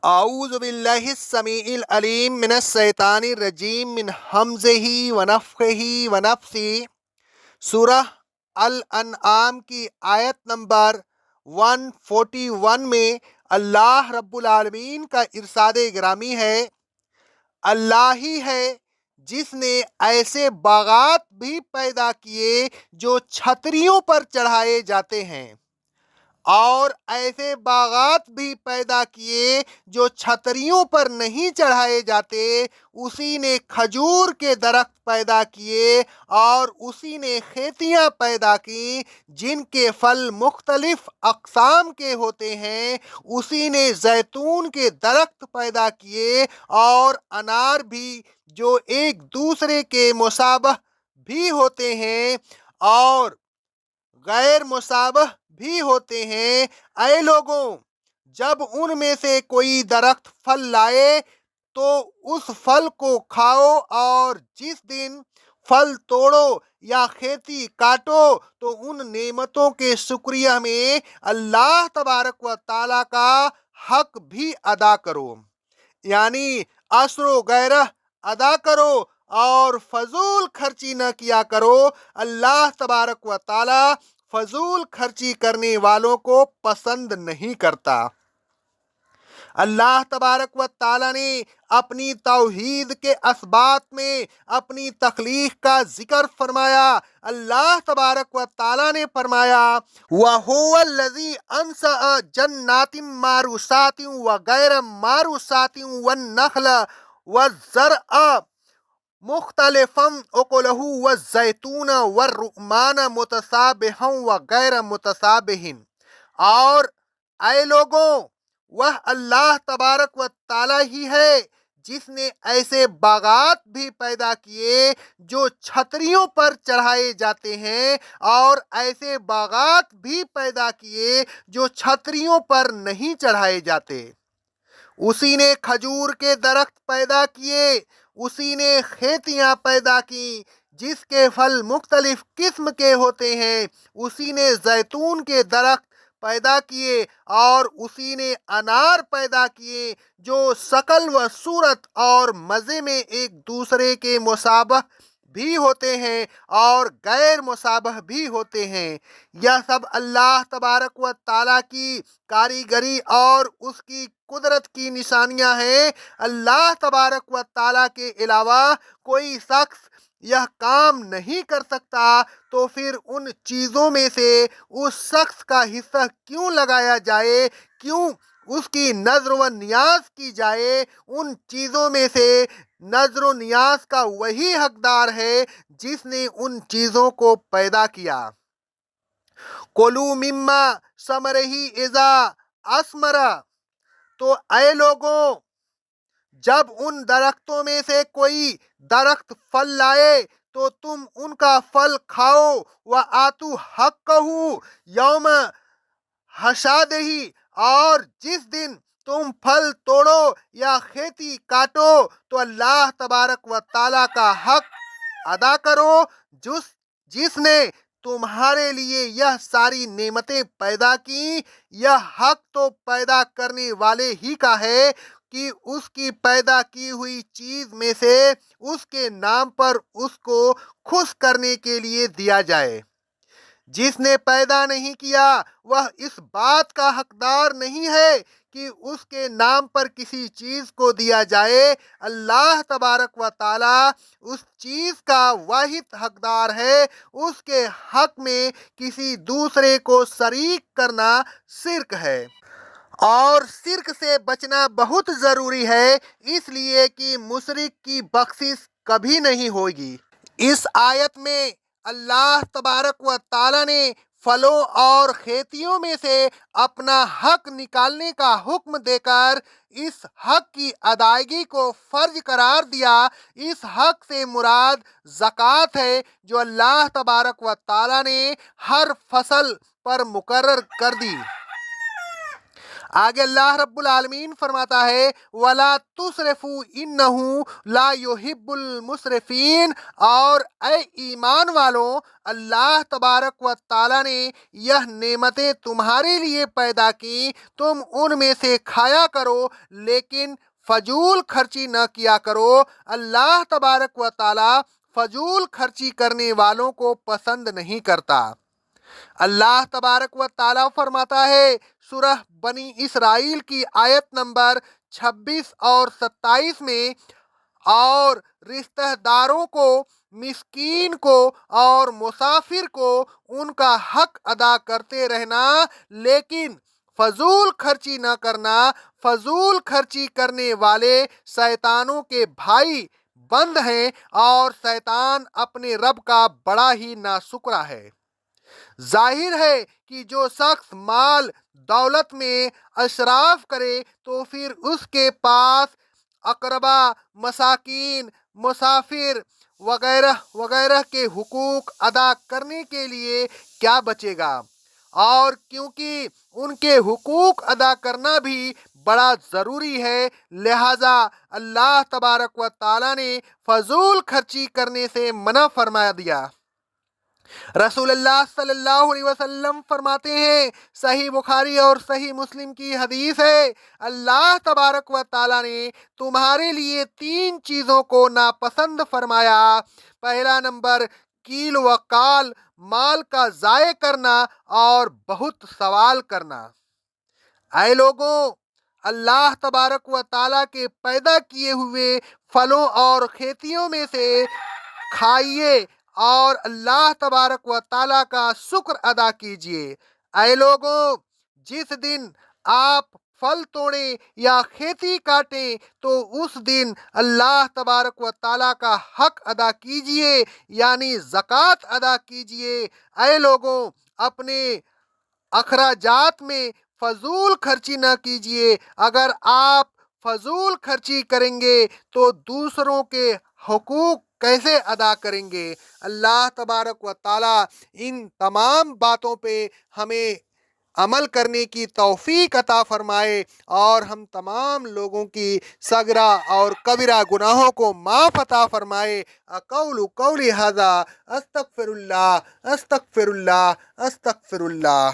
اعوذ باللہ السمیع العلیم من الشیطان الرجیم من حمزہ ونفخہ ونفثہ۔ سورہ الانعام کی آیت نمبر 141 میں اللہ رب العالمین کا ارشاد گرامی ہے، اللہ ہی ہے جس نے ایسے باغات بھی پیدا کیے جو چھتریوں پر چڑھائے جاتے ہیں، اور ایسے باغات بھی پیدا کیے جو چھتریوں پر نہیں چڑھائے جاتے۔ اسی نے کھجور کے درخت پیدا کیے اور اسی نے کھیتیاں پیدا کی جن کے پھل مختلف اقسام کے ہوتے ہیں۔ اسی نے زیتون کے درخت پیدا کیے اور انار بھی جو ایک دوسرے کے مشابہ بھی ہوتے ہیں اور غیر مشابہ بھی ہوتے ہیں۔ اے لوگوں، جب ان میں سے کوئی درخت پھل لائے تو اس پھل کو کھاؤ، اور جس دن پھل توڑو یا کھیتی کاٹو تو ان نعمتوں کے شکریہ میں اللہ تبارک و تعالیٰ کا حق بھی ادا کرو، یعنی عشر وغیرہ ادا کرو اور فضول خرچی نہ کیا کرو۔ اللہ تبارک و تعالیٰ فضول خرچی کرنے والوں کو پسند نہیں کرتا۔ اللہ تبارک و تعالیٰ نے اپنی توحید کے اثبات میں اپنی تخلیق کا ذکر فرمایا۔ اللہ تبارک و تعالیٰ نے فرمایا وَهُوَ الَّذِي أَنشَأَ جَنَّاتٍ مَّعْرُوشَاتٍ وَغَيْرَ مَّعْرُوشَاتٍ وَالنَّخْلَ وَالزَّرْعَ مُخْتَلِفًا أُكُلُهُ وَالزَّيْتُونَ وَالرُّمَّانَ مُتَشَابِهًا وَغَيْرَ مُتَشَابِهٍ۔ اور اے لوگوں، وہ اللہ تبارک و تعالیٰ ہی ہے جس نے ایسے باغات بھی پیدا کیے جو چھتریوں پر چڑھائے جاتے ہیں، اور ایسے باغات بھی پیدا کیے جو چھتریوں پر نہیں چڑھائے جاتے۔ اسی نے کھجور کے درخت پیدا کیے، اسی نے کھیتیاں پیدا کی جس کے پھل مختلف قسم کے ہوتے ہیں، اسی نے زیتون کے درخت پیدا کیے اور اسی نے انار پیدا کیے جو شکل و صورت اور مزے میں ایک دوسرے کے مشابہ بھی ہوتے ہیں اور غیر مشابہ بھی ہوتے ہیں۔ یہ سب اللہ تبارک و تعالیٰ کی کاریگری اور اس کی قدرت کی نشانیاں ہیں۔ اللہ تبارک و تعالیٰ کے علاوہ کوئی شخص یہ کام نہیں کر سکتا، تو پھر ان چیزوں میں سے اس شخص کا حصہ کیوں لگایا جائے، کیوں اس کی نظر و نیاز کی جائے؟ ان چیزوں میں سے نظر و نیاز کا وہی حقدار ہے جس نے ان چیزوں کو پیدا کیا۔ کُلُوا مِمَّا ثَمَرِهِ إِذَا أَثْمَرَ۔ تو اے لوگوں، جب ان درختوں میں سے کوئی درخت پھل لائے تو تم ان کا پھل کھاؤ، وَآتُوا حَقَّهُ یوم حصادہ۔ اور جس دن تم پھل توڑو یا کھیتی کاٹو تو اللہ تبارک و تعالیٰ کا حق ادا کرو، جس نے تمہارے لیے یہ ساری نعمتیں پیدا کی۔ یہ حق تو پیدا کرنے والے ہی کا ہے کہ اس کی پیدا کی ہوئی چیز میں سے اس کے نام پر اس کو خوش کرنے کے لیے دیا جائے۔ جس نے پیدا نہیں کیا وہ اس بات کا حقدار نہیں ہے کہ اس کے نام پر کسی چیز کو دیا جائے۔ اللہ تبارک و تعالیٰ اس چیز کا واحد حقدار ہے۔ اس کے حق میں کسی دوسرے کو شریک کرنا شرک ہے، اور شرک سے بچنا بہت ضروری ہے، اس لیے کہ مشرک کی بخشش کبھی نہیں ہوگی۔ اس آیت میں اللہ تبارک و تعالیٰ نے پھلوں اور کھیتیوں میں سے اپنا حق نکالنے کا حکم دے کر اس حق کی ادائیگی کو فرض قرار دیا۔ اس حق سے مراد زکوٰۃ ہے جو اللہ تبارک و تعالیٰ نے ہر فصل پر مقرر کر دی۔ آگے اللہ رب العالمین فرماتا ہے وَلَا تُسْرِفُوا إِنَّهُ لَا يُحِبُّ الْمُسْرِفِينَ، اور اے ایمان والوں، اللہ تبارک و تعالیٰ نے یہ نعمتیں تمہارے لیے پیدا کی، تم ان میں سے کھایا کرو لیکن فضول خرچی نہ کیا کرو۔ اللہ تبارک و تعالیٰ فضول خرچی کرنے والوں کو پسند نہیں کرتا۔ اللہ تبارک و تعالیٰ فرماتا ہے سورہ بنی اسرائیل کی آیت نمبر 26 اور 27 میں، اور رشتہ داروں کو، مسکین کو اور مسافر کو ان کا حق ادا کرتے رہنا، لیکن فضول خرچی نہ کرنا۔ فضول خرچی کرنے والے شیطانوں کے بھائی بند ہیں، اور شیطان اپنے رب کا بڑا ہی ناشکرا ہے۔ ظاہر ہے کہ جو شخص مال دولت میں اسراف کرے تو پھر اس کے پاس اقربا، مساکین، مسافر وغیرہ وغیرہ کے حقوق ادا کرنے کے لیے کیا بچے گا، اور کیونکہ ان کے حقوق ادا کرنا بھی بڑا ضروری ہے، لہٰذا اللہ تبارک و تعالیٰ نے فضول خرچی کرنے سے منع فرما دیا۔ رسول اللہ صلی اللہ علیہ وسلم فرماتے ہیں، صحیح بخاری اور صحیح مسلم کی حدیث ہے، اللہ تبارک و تعالیٰ نے تمہارے لیے 3 چیزوں کو ناپسند فرمایا۔ پہلا نمبر کیل و کال، مال کا ضائع کرنا اور بہت سوال کرنا۔ اے لوگوں، اللہ تبارک و تعالیٰ کے پیدا کیے ہوئے پھلوں اور کھیتیوں میں سے کھائیے اور اللہ تبارک و تعالیٰ کا شکر ادا کیجیے۔ اے لوگوں، جس دن آپ پھل توڑیں یا کھیتی کاٹیں تو اس دن اللہ تبارک و تعالیٰ کا حق ادا کیجیے، یعنی زکوٰۃ ادا کیجیے۔ اے لوگوں، اپنے اخراجات میں فضول خرچی نہ کیجیے۔ اگر آپ فضول خرچی کریں گے تو دوسروں کے حقوق کیسے ادا کریں گے؟ اللہ تبارک و تعالیٰ ان تمام باتوں پہ ہمیں عمل کرنے کی توفیق عطا فرمائے، اور ہم تمام لوگوں کی صغیرہ اور کبیرہ گناہوں کو معاف عطا فرمائے۔ اقول قولی ھذا استغفر اللہ استغفر اللہ استغفر اللہ۔